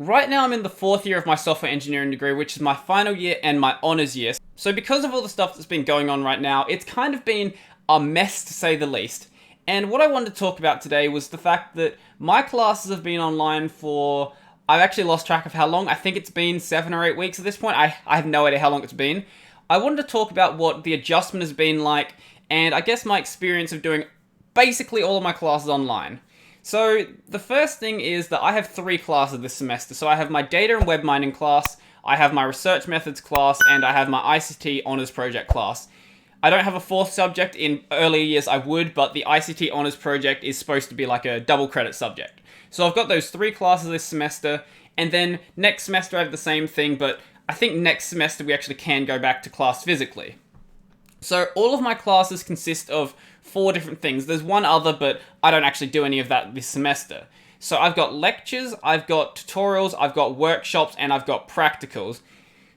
Right now I'm in the 4th year of my software engineering degree, which is my final year and my honours year. So because of all the stuff that's been going on right now, it's kind of been a mess to say the least. And what I wanted to talk about today was the fact that my classes have been online for... I've actually lost track of how long. I think it's been 7 or 8 weeks at this point. I have no idea how long it's been. I wanted to talk about what the adjustment has been like, and I guess my experience of doing basically all of my classes online. So the first thing is that I have 3 classes this semester. So I have my data and web mining class, I have my research methods class, and I have my ICT honors project class. I don't have a 4th subject. In earlier years I would, but the ICT honors project is supposed to be like a double credit subject. So I've got those 3 classes this semester, and then next semester I have the same thing, but I think next semester we actually can go back to class physically. So all of my classes consist of 4 different things. There's one other, but I don't actually do any of that this semester. So I've got lectures, I've got tutorials, I've got workshops, and I've got practicals.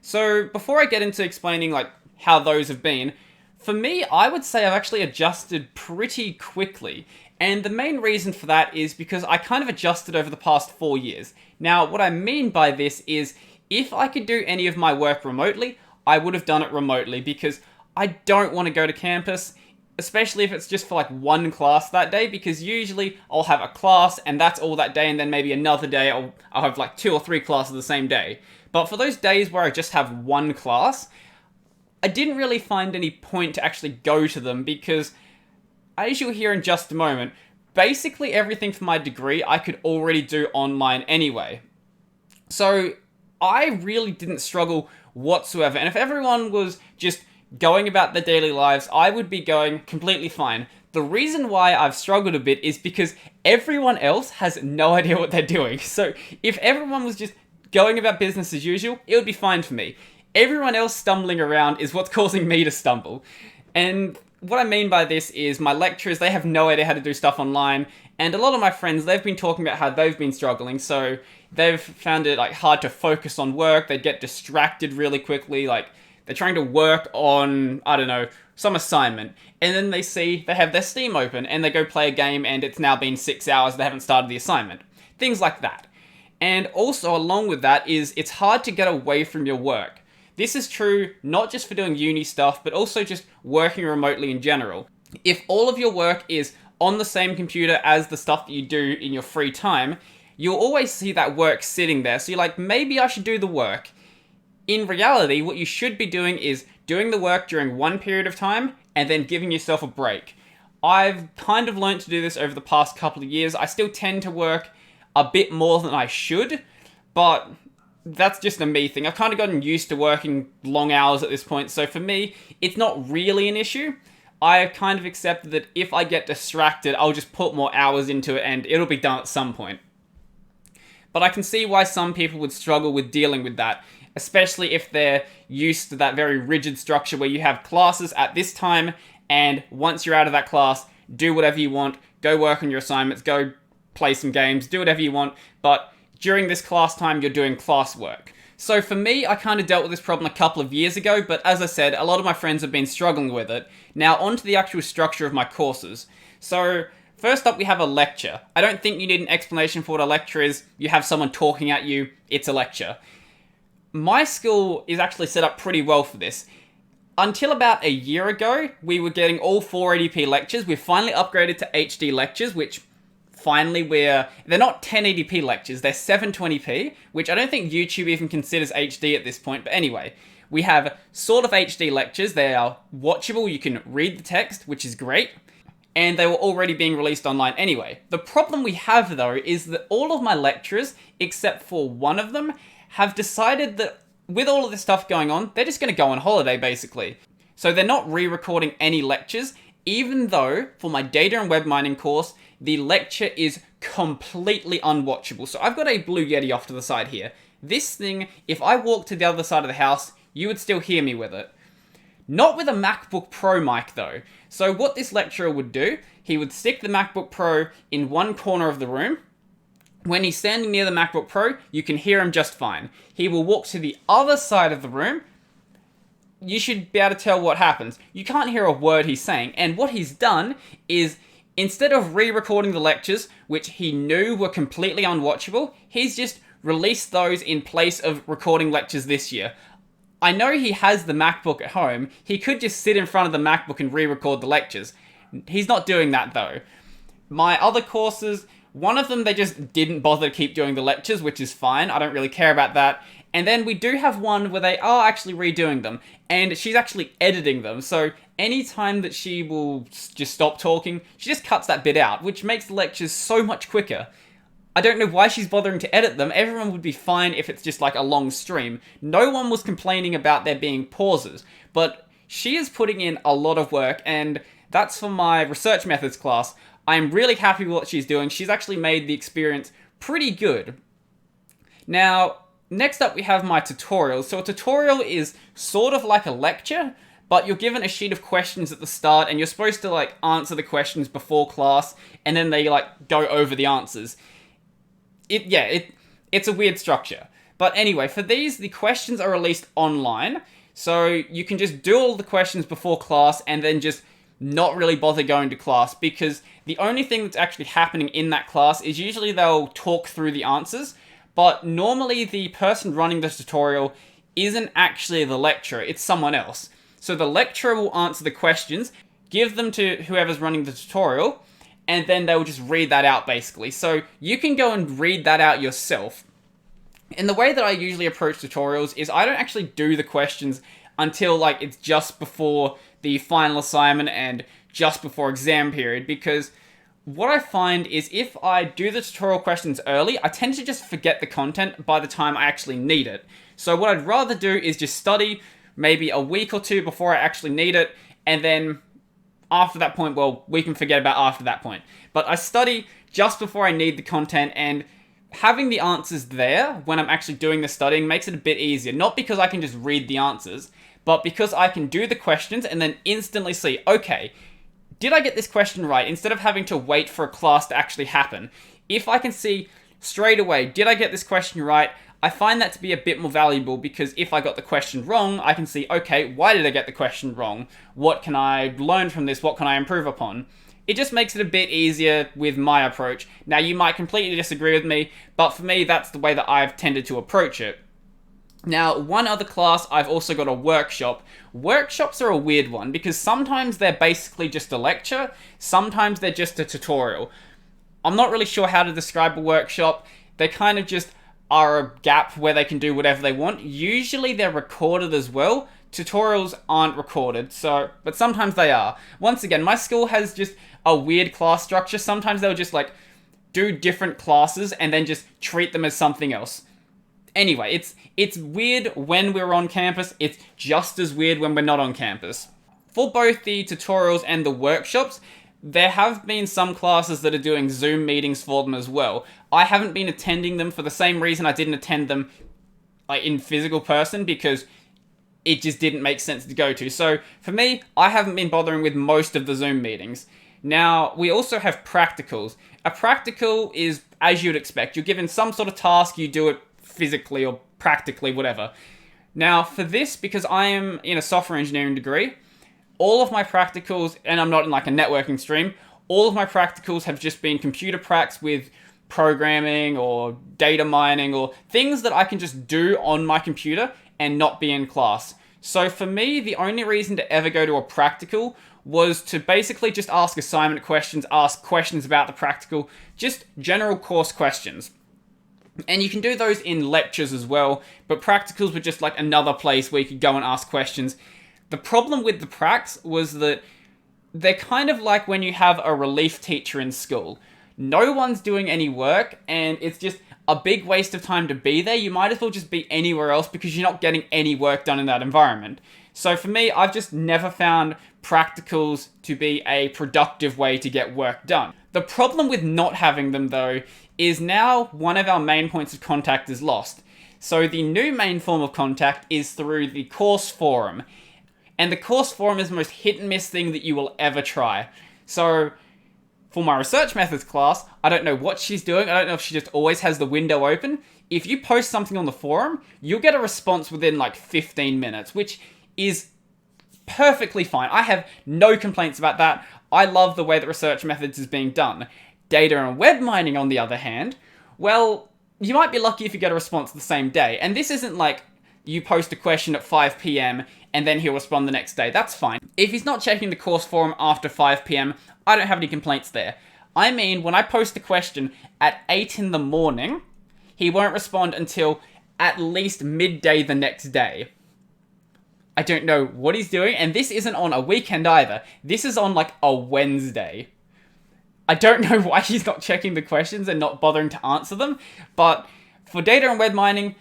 So before I get into explaining like how those have been, for me, I would say I've actually adjusted pretty quickly. And the main reason for that is because I kind of adjusted over the past 4 years. Now, what I mean by this is, if I could do any of my work remotely, I would have done it remotely, because I don't want to go to campus, especially if it's just for like one class that day, because usually I'll have a class and that's all that day, and then maybe another day I'll have like 2 or 3 classes the same day. But for those days where I just have one class, I didn't really find any point to actually go to them, because as you'll hear in just a moment, basically everything for my degree I could already do online anyway. So I really didn't struggle whatsoever, and if everyone was just going about their daily lives, I would be going completely fine. The reason why I've struggled a bit is because everyone else has no idea what they're doing. So if everyone was just going about business as usual, it would be fine for me. Everyone else stumbling around is what's causing me to stumble. And what I mean by this is my lecturers, they have no idea how to do stuff online, and a lot of my friends, they've been talking about how they've been struggling, so they've found it like hard to focus on work, they get distracted really quickly, like they're trying to work on, I don't know, some assignment, and then they see they have their Steam open, and they go play a game, and it's now been 6 hours, they haven't started the assignment. Things like that. And also, along with that, is it's hard to get away from your work. This is true not just for doing uni stuff, but also just working remotely in general. If all of your work is on the same computer as the stuff that you do in your free time, you'll always see that work sitting there, so you're like, maybe I should do the work. In reality, what you should be doing is doing the work during one period of time, and then giving yourself a break. I've kind of learned to do this over the past couple of years. I still tend to work a bit more than I should, but that's just a me thing. I've kind of gotten used to working long hours at this point, so for me, it's not really an issue. I kind of accepted that if I get distracted, I'll just put more hours into it and it'll be done at some point. But I can see why some people would struggle with dealing with that, especially if they're used to that very rigid structure where you have classes at this time, and once you're out of that class, do whatever you want, go work on your assignments, go play some games, do whatever you want, but during this class time, you're doing classwork. So for me, I kind of dealt with this problem a couple of years ago, but as I said, a lot of my friends have been struggling with it. Now, on to the actual structure of my courses. So, first up, we have a lecture. I don't think you need an explanation for what a lecture is. You have someone talking at you, it's a lecture. My school is actually set up pretty well for this. Until about a year ago, we were getting all 480p lectures. We've finally upgraded to HD lectures, which finally they're not 1080p lectures, they're 720p, which I don't think YouTube even considers HD at this point, but anyway, we have sort of HD lectures. They are watchable, you can read the text, which is great, and they were already being released online anyway. The problem we have though is that all of my lecturers, except for one of them, have decided that with all of this stuff going on, they're just going to go on holiday basically. So they're not re-recording any lectures, even though for my data and web mining course, the lecture is completely unwatchable. So I've got a Blue Yeti off to the side here. This thing, if I walk to the other side of the house, you would still hear me with it. Not with a MacBook Pro mic though. So what this lecturer would do, he would stick the MacBook Pro in one corner of the room. When he's standing near the MacBook Pro, you can hear him just fine. He will walk to the other side of the room. You should be able to tell what happens. You can't hear a word he's saying. And what he's done is, instead of re-recording the lectures, which he knew were completely unwatchable, he's just release those in place of recording lectures this year. I know he has the MacBook at home. He could just sit in front of the MacBook and re-record the lectures. He's not doing that though. My other courses, one of them they just didn't bother to keep doing the lectures, which is fine. I don't really care about that. And then we do have one where they are actually redoing them, and she's actually editing them. So anytime that she will just stop talking, she just cuts that bit out, which makes the lectures so much quicker. I don't know why she's bothering to edit them. Everyone would be fine if it's just like a long stream. No one was complaining about there being pauses, but she is putting in a lot of work, and that's for my research methods class. I'm really happy with what she's doing. She's actually made the experience pretty good. Now, next up we have my tutorials. So a tutorial is sort of like a lecture, but you're given a sheet of questions at the start, and you're supposed to like answer the questions before class, and then they like go over the answers. It's a weird structure. But anyway, for these, the questions are released online, so you can just do all the questions before class and then just not really bother going to class, because the only thing that's actually happening in that class is usually they'll talk through the answers, but normally the person running the tutorial isn't actually the lecturer, it's someone else. So the lecturer will answer the questions, give them to whoever's running the tutorial, and then they'll just read that out basically. So you can go and read that out yourself. And the way that I usually approach tutorials is I don't actually do the questions until like it's just before the final assignment and just before exam period, because what I find is if I do the tutorial questions early, I tend to just forget the content by the time I actually need it. So what I'd rather do is just study maybe a week or two before I actually need it, and then after that point, well, we can forget about after that point. But I study just before I need the content, and having the answers there when I'm actually doing the studying makes it a bit easier. Not because I can just read the answers, but because I can do the questions and then instantly see, okay, did I get this question right? Instead of having to wait for a class to actually happen. If I can see straight away, did I get this question right? I find that to be a bit more valuable, because if I got the question wrong, I can see, okay, why did I get the question wrong? What can I learn from this? What can I improve upon? It just makes it a bit easier with my approach. Now, you might completely disagree with me, but for me, that's the way that I've tended to approach it. Now, one other class, I've also got a workshop. Workshops are a weird one, because sometimes they're basically just a lecture, sometimes they're just a tutorial. I'm not really sure how to describe a workshop. They kind of just are a gap where they can do whatever they want. Usually they're recorded as well. Tutorials aren't recorded, but sometimes they are. Once again, my school has just a weird class structure. Sometimes they'll just like do different classes and then just treat them as something else. Anyway, it's weird when we're on campus. It's just as weird when we're not on campus. For both the tutorials and the workshops, there have been some classes that are doing Zoom meetings for them as well. I haven't been attending them for the same reason I didn't attend them like in physical person, because it just didn't make sense to go to. So for me, I haven't been bothering with most of the Zoom meetings. Now, we also have practicals. A practical is, as you'd expect, you're given some sort of task, you do it physically or practically, whatever. Now, for this, because I am in a software engineering degree, all of my practicals, and I'm not in like a networking stream, all of my practicals have just been computer pracs with programming or data mining or things that I can just do on my computer and not be in class. So for me, the only reason to ever go to a practical was to basically just ask assignment questions, ask questions about the practical, just general course questions. And you can do those in lectures as well, but practicals were just like another place where you could go and ask questions. The problem with the pracs was that they're kind of like when you have a relief teacher in school. No one's doing any work, and it's just a big waste of time to be there. You might as well just be anywhere else, because you're not getting any work done in that environment. So for me, I've just never found practicals to be a productive way to get work done. The problem with not having them, though, is now one of our main points of contact is lost. So the new main form of contact is through the course forum. And the course forum is the most hit and miss thing that you will ever try. So for my research methods class, I don't know what she's doing. I don't know if she just always has the window open. If you post something on the forum, you'll get a response within like 15 minutes, which is perfectly fine. I have no complaints about that. I love the way that research methods is being done. Data and web mining, on the other hand, well, you might be lucky if you get a response the same day. And this isn't like you post a question at 5 p.m. and then he'll respond the next day. That's fine. If he's not checking the course forum after 5 p.m., I don't have any complaints there. I mean, when I post a question at 8 in the morning, he won't respond until at least midday the next day. I don't know what he's doing, and this isn't on a weekend either. This is on like a Wednesday. I don't know why he's not checking the questions and not bothering to answer them, but for data and web mining,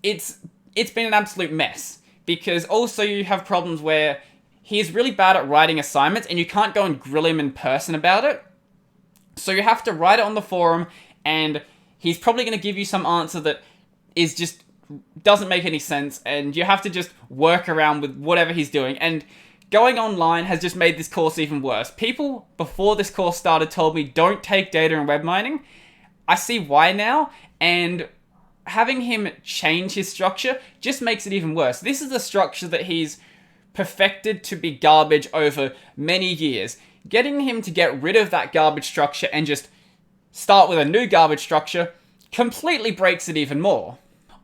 it's been an absolute mess. Because also you have problems where he's really bad at writing assignments and you can't go and grill him in person about it. So you have to write it on the forum, and he's probably going to give you some answer that is just doesn't make any sense, and you have to just work around with whatever he's doing. And going online has just made this course even worse. People before this course started told me don't take data and web mining. I see why now, and having him change his structure just makes it even worse. This is a structure that he's perfected to be garbage over many years. Getting him to get rid of that garbage structure and just start with a new garbage structure completely breaks it even more.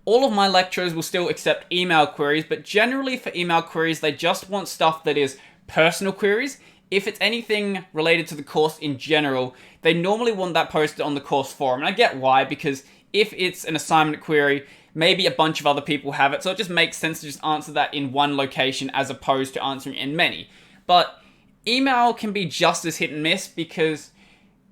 All of my lecturers will still accept email queries, but generally for email queries, they just want stuff that is personal queries. If it's anything related to the course in general, they normally want that posted on the course forum. And I get why, because if it's an assignment query, maybe a bunch of other people have it, so it just makes sense to just answer that in one location as opposed to answering in many. But email can be just as hit and miss, because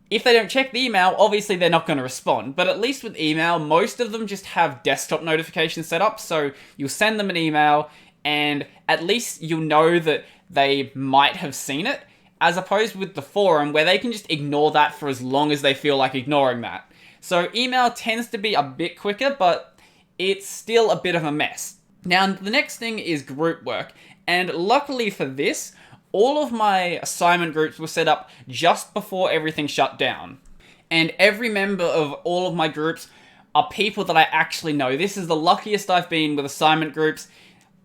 if they don't check the email, obviously they're not going to respond. But at least with email, most of them just have desktop notifications set up, so you'll send them an email, and at least you'll know that they might have seen it, as opposed with the forum, where they can just ignore that for as long as they feel like ignoring that. So email tends to be a bit quicker, but it's still a bit of a mess. Now, the next thing is group work, and luckily for this, all of my assignment groups were set up just before everything shut down. And every member of all of my groups are people that I actually know. This is the luckiest I've been with assignment groups.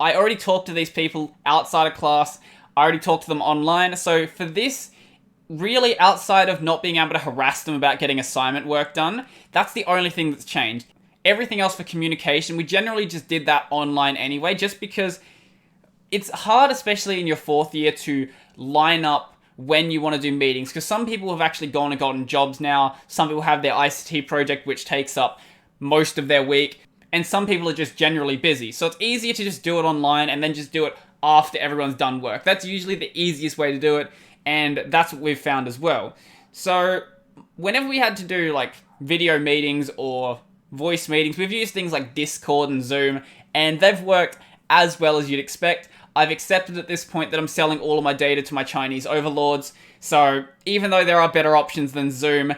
I already talked to these people outside of class. I already talked to them online. So for this, really outside of not being able to harass them about getting assignment work done, that's the only thing that's changed. Everything else for communication, we generally just did that online anyway, just because it's hard, especially in your fourth year, to line up when you want to do meetings, because some people have actually gone and gotten jobs now, some people have their ICT project which takes up most of their week, and some people are just generally busy. So it's easier to just do it online and then just do it after everyone's done work. That's usually the easiest way to do it, and that's what we've found as well. So whenever we had to do like video meetings or voice meetings, we've used things like Discord and Zoom, and they've worked as well as you'd expect. I've accepted at this point that I'm selling all of my data to my Chinese overlords, so even though there are better options than Zoom,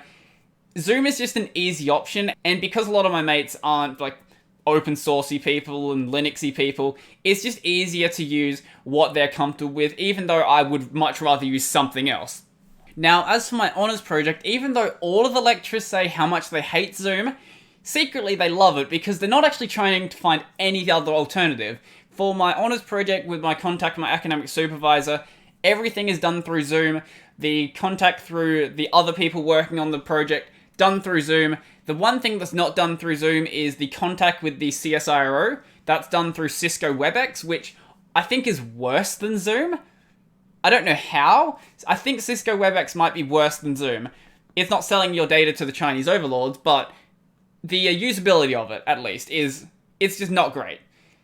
Zoom is just an easy option, and because a lot of my mates aren't like open sourcey people and Linuxy people, it's just easier to use what they're comfortable with, even though I would much rather use something else. Now, as for my honours project, even though all of the lecturers say how much they hate Zoom, secretly they love it because they're not actually trying to find any other alternative. For my honours project with my contact, my academic supervisor, everything is done through Zoom. The contact through the other people working on the project, done through Zoom. The one thing that's not done through Zoom is the contact with the CSIRO. That's done through Cisco WebEx, which I think is worse than Zoom. I don't know how. I think Cisco WebEx might be worse than Zoom. It's not selling your data to the Chinese overlords, but the usability of it, at least, it's just not great.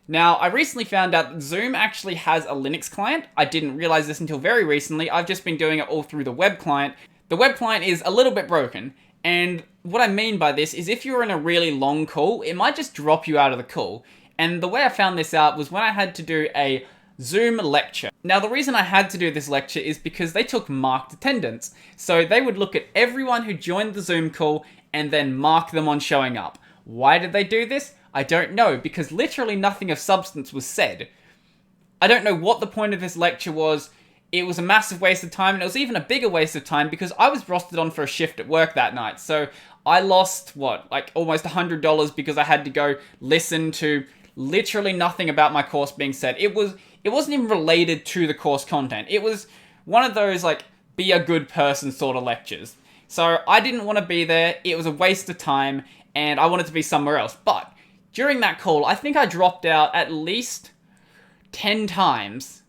Now, I recently found out that Zoom actually has a Linux client. I didn't realize this until very recently. I've just been doing it all through the web client. The web client is a little bit broken, and what I mean by this is if you're in a really long call, it might just drop you out of the call. And the way I found this out was when I had to do a Zoom lecture. Now, the reason I had to do this lecture is because they took marked attendance. So they would look at everyone who joined the Zoom call and then mark them on showing up. Why did they do this? I don't know, because literally nothing of substance was said. I don't know what the point of this lecture was. It was a massive waste of time, and it was even a bigger waste of time because I was rostered on for a shift at work that night. So I lost, almost $100 because I had to go listen to literally nothing about my course being said. It wasn't even related to the course content. It was one of those, be a good person sort of lectures. So I didn't want to be there. It was a waste of time. and I wanted to be somewhere else. But during that call, I think I dropped out at least 10 times.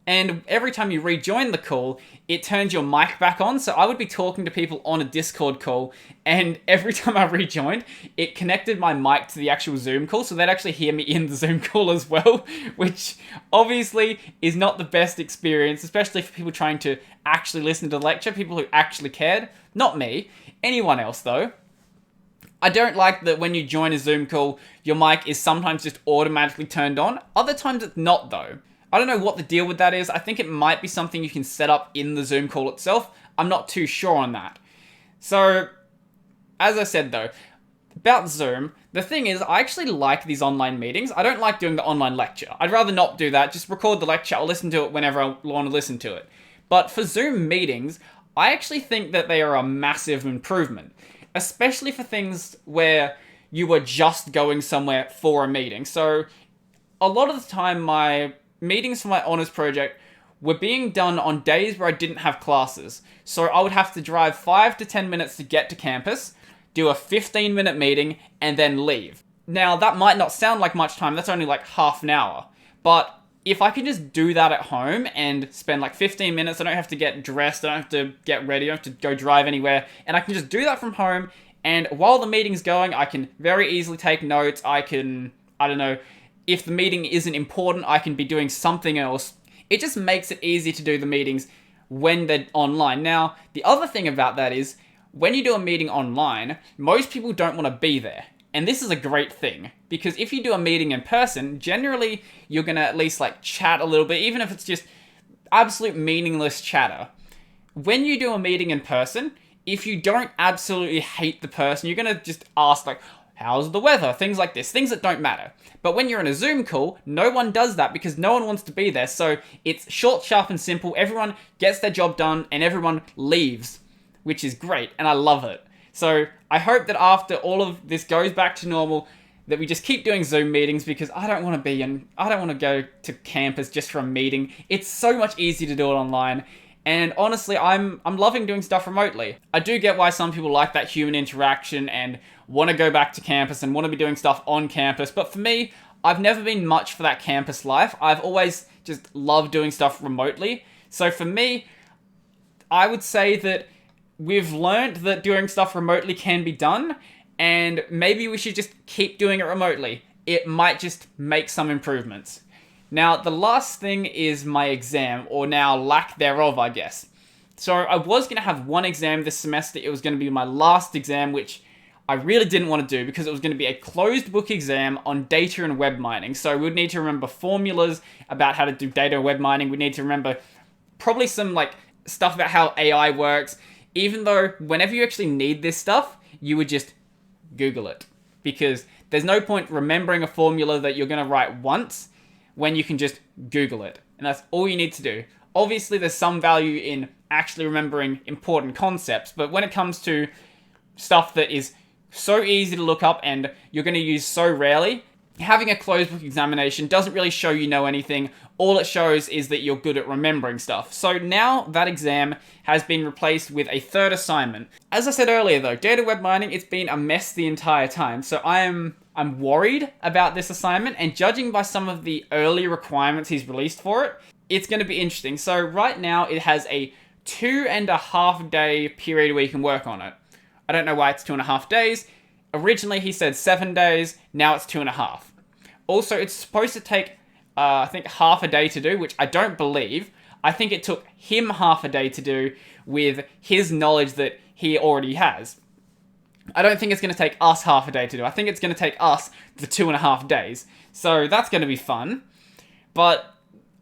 And every time you rejoin the call, it turns your mic back on. So I would be talking to people on a Discord call, and every time I rejoined, it connected my mic to the actual Zoom call, so they'd actually hear me in the Zoom call as well, which obviously is not the best experience, especially for people trying to actually listen to the lecture, people who actually cared. Not me. Anyone else, though. I don't like that when you join a Zoom call, your mic is sometimes just automatically turned on. Other times it's not, though. I don't know what the deal with that is. I think it might be something you can set up in the Zoom call itself. I'm not too sure on that. So, as I said though, about Zoom, the thing is, I actually like these online meetings. I don't like doing the online lecture. I'd rather not do that. Just record the lecture. I'll listen to it whenever I want to listen to it. But for Zoom meetings, I actually think that they are a massive improvement. Especially for things where you are just going somewhere for a meeting. So, a lot of the time, my meetings for my honours project were being done on days where I didn't have classes. So I would have to drive 5 to 10 minutes to get to campus, do a 15-minute meeting, and then leave. Now, that might not sound like much time, that's only like half an hour. But if I can just do that at home and spend like 15 minutes, I don't have to get dressed, I don't have to get ready, I don't have to go drive anywhere, and I can just do that from home, and while the meeting's going, I can very easily take notes, I can, I don't know, if the meeting isn't important, I can be doing something else. It just makes it easy to do the meetings when they're online. Now, the other thing about that is, when you do a meeting online, most people don't want to be there. And this is a great thing, because if you do a meeting in person, generally, you're going to at least like chat a little bit, even if it's just absolute meaningless chatter. When you do a meeting in person, if you don't absolutely hate the person, you're going to just ask like, how's the weather? Things like this. Things that don't matter. But when you're in a Zoom call, no one does that because no one wants to be there. So it's short, sharp, and simple. Everyone gets their job done and everyone leaves, which is great. And I love it. So I hope that after all of this goes back to normal, that we just keep doing Zoom meetings, because I don't want to go to campus just for a meeting. It's so much easier to do it online. And honestly, I'm loving doing stuff remotely. I do get why some people like that human interaction and want to go back to campus and want to be doing stuff on campus. But for me, I've never been much for that campus life. I've always just loved doing stuff remotely. So for me, I would say that we've learned that doing stuff remotely can be done, and maybe we should just keep doing it remotely. It might just make some improvements. Now, the last thing is my exam, or now lack thereof, I guess. So I was going to have one exam this semester. It was going to be my last exam, which I really didn't want to do because it was going to be a closed book exam on data and web mining. So we'd need to remember formulas about how to do data and web mining. We'd need to remember probably some like stuff about how AI works, even though whenever you actually need this stuff, you would just Google it, because there's no point remembering a formula that you're going to write once when you can just Google it. And that's all you need to do. Obviously, there's some value in actually remembering important concepts, but when it comes to stuff that is so easy to look up and you're going to use so rarely, having a closed book examination doesn't really show you know anything. All it shows is that you're good at remembering stuff. So now that exam has been replaced with a third assignment. As I said earlier though, data web mining, it's been a mess the entire time. So I'm worried about this assignment, and judging by some of the early requirements he's released for it, it's going to be interesting. So right now it has a 2.5 day period where you can work on it. I don't know why it's 2.5 days. Originally he said 7 days, now it's 2.5. Also, it's supposed to take, I think, half a day to do, which I don't believe. I think it took him half a day to do with his knowledge that he already has. I don't think it's going to take us half a day to do. I think it's going to take us the 2.5 days. So that's going to be fun. But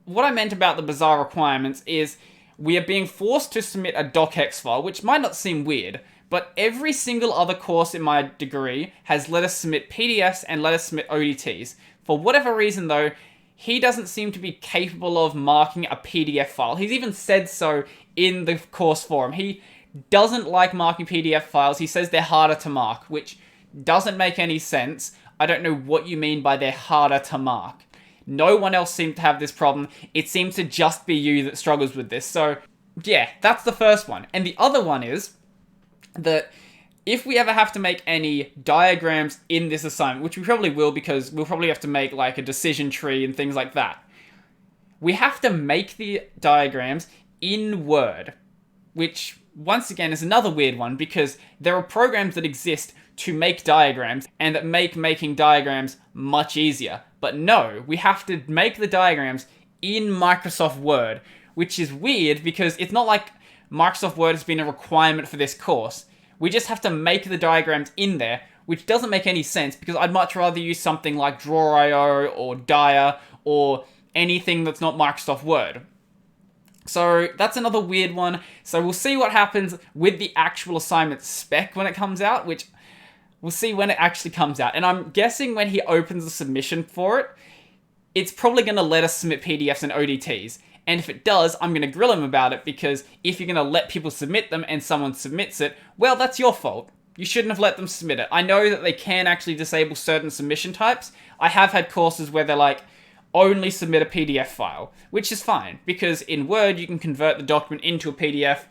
what I meant about the bizarre requirements is we are being forced to submit a docx file, which might not seem weird, but every single other course in my degree has let us submit PDFs and let us submit ODTs. For whatever reason though, he doesn't seem to be capable of marking a PDF file. He's even said so in the course forum. He doesn't like marking PDF files. He says they're harder to mark, which doesn't make any sense. I don't know what you mean by they're harder to mark. No one else seems to have this problem. It seems to just be you that struggles with this. So yeah, that's the first one. And the other one is that if we ever have to make any diagrams in this assignment, which we probably will because we'll probably have to make like a decision tree and things like that, we have to make the diagrams in Word, which once again is another weird one because there are programs that exist to make diagrams and that make making diagrams much easier. But no, we have to make the diagrams in Microsoft Word, which is weird because it's not like Microsoft Word has been a requirement for this course. We just have to make the diagrams in there, which doesn't make any sense because I'd much rather use something like Draw.io or Dia or anything that's not Microsoft Word. So that's another weird one. So we'll see what happens with the actual assignment spec when it comes out, which we'll see when it actually comes out. And I'm guessing when he opens the submission for it, it's probably going to let us submit PDFs and ODTs. And if it does, I'm going to grill him about it because if you're going to let people submit them and someone submits it, well, that's your fault. You shouldn't have let them submit it. I know that they can actually disable certain submission types. I have had courses where they're like, only submit a PDF file, which is fine because in Word you can convert the document into a PDF.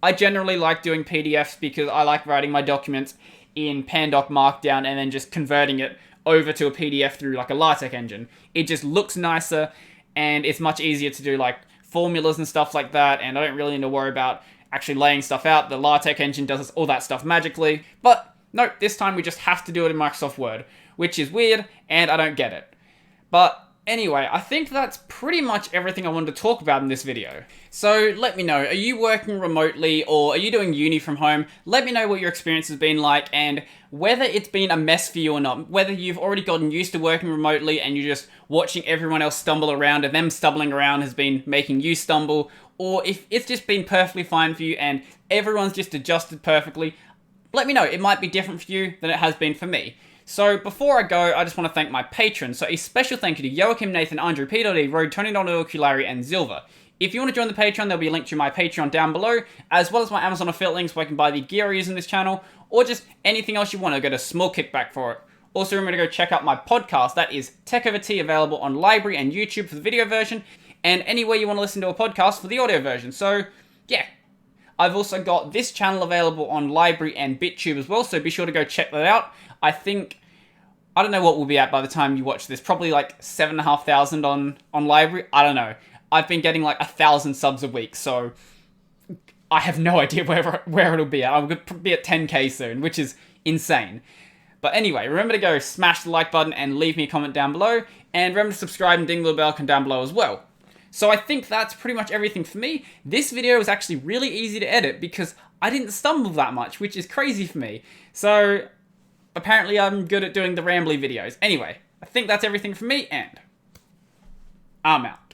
I generally like doing PDFs because I like writing my documents in Pandoc Markdown and then just converting it over to a PDF through like a LaTeX engine. It just looks nicer and it's much easier to do like formulas and stuff like that, and I don't really need to worry about actually laying stuff out. The LaTeX engine does all that stuff magically. But no, this time we just have to do it in Microsoft Word, which is weird and I don't get it. But anyway, I think that's pretty much everything I wanted to talk about in this video. So let me know, are you working remotely or are you doing uni from home? Let me know what your experience has been like and whether it's been a mess for you or not. Whether you've already gotten used to working remotely and you're just watching everyone else stumble around and them stumbling around has been making you stumble, or if it's just been perfectly fine for you and everyone's just adjusted perfectly. Let me know, it might be different for you than it has been for me. So before I go, I just want to thank my patrons. So a special thank you to Joachim, Nathan, Andrew, P.D, Road, Tony, Donald, Kulari, and Zilva. If you want to join the Patreon, there'll be a link to my Patreon down below, as well as my Amazon affiliate links where I can buy the gear I use in this channel, or just anything else you want. I'll get a small kickback for it. Also, remember to go check out my podcast. That is Tech Over Tea, available on Library and YouTube for the video version, and anywhere you want to listen to a podcast for the audio version. So, yeah. I've also got this channel available on Library and BitTube as well, so be sure to go check that out. I don't know what we'll be at by the time you watch this. Probably like 7,500 on Library. I don't know. I've been getting like 1,000 subs a week, so I have no idea where it'll be at. I'm going to be at 10k soon, which is insane. But anyway, remember to go smash the like button and leave me a comment down below. And remember to subscribe and ding the bell down below as well. So I think that's pretty much everything for me. This video was actually really easy to edit because I didn't stumble that much, which is crazy for me. So apparently I'm good at doing the rambly videos. Anyway, I think that's everything from me, and I'm out.